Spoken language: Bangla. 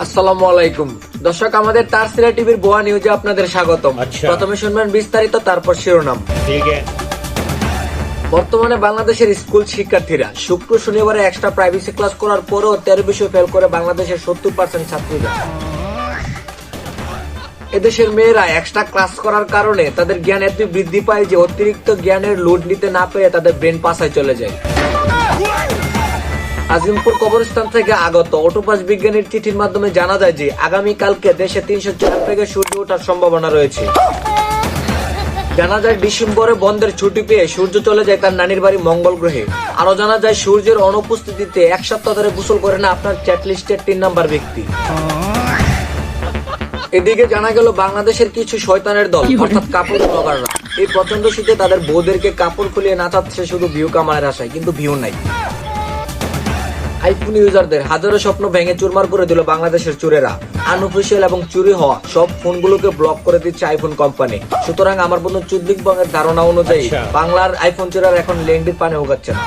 আসসালামু আলাইকুম দর্শক, আমাদের তারসিরা টিভির গোয়া নিউজে আপনাদের স্বাগতম। প্রথমে শুনবেন বিস্তারিত, তারপর শিরোনাম। বর্তমানে বাংলাদেশের স্কুল শিক্ষার্থীরা শুক্র শনিবারে এক্সট্রা প্রাইভেসি ক্লাস করার পরেও 13 বিষয় ফেল করে বাংলাদেশের 70% ছাত্রীরা। এদেশের মেয়েরা এক্সট্রা ক্লাস করার কারণে তাদের জ্ঞান এত বৃদ্ধি পায় যে অতিরিক্ত জ্ঞানের লোড নিতে না পেরে তাদের ব্রেন পাসায় চলে যায়। আজিমপুর কবরস্থান থেকে আগত অটোপাস বিজ্ঞানীর চিঠির মাধ্যমে জানা যায় যে আগামীকালকে দেশে 304 থেকে সূর্য ওঠার সম্ভাবনা রয়েছে। জানা যায় ডিসেম্বরে বন্ধের ছুটি পেয়ে সূর্য চলে যায় তার নানির বাড়ি মঙ্গল গ্রহে। আরো জানা যায় সূর্যের অনুপস্থিতিতে এক সপ্তাহ ধরে গোসল করে না আপনার চ্যাট লিস্টের 3 নাম্বার ব্যক্তি। এদিকে জানা গেল বাংলাদেশের কিছু শয়তানের দল অর্থাৎ কাপড় ব্লগাররা এই প্রচন্ড শীতে তাদের বউদেরকে কাপড় খুলিয়ে নাচাচ্ছে শুধু ভিউ কামানোর আশায়, কিন্তু ভিউ নাই। আইফোন ইউজারদের হাজারো স্বপ্ন ভেঙে চুরমার করে দিল বাংলাদেশের চোরেরা। আনঅফিসিয়াল এবং চুরি হওয়া সব ফোনগুলোকে ব্লক করে দিচ্ছে আইফোন কোম্পানি। সুতরাং আমার বন্ধু চুদ্দিক বংয়ের ধারণা অনুযায়ী বাংলার আইফোন চোরেরা এখন লেন্ডির পানে উগাচ্ছে না।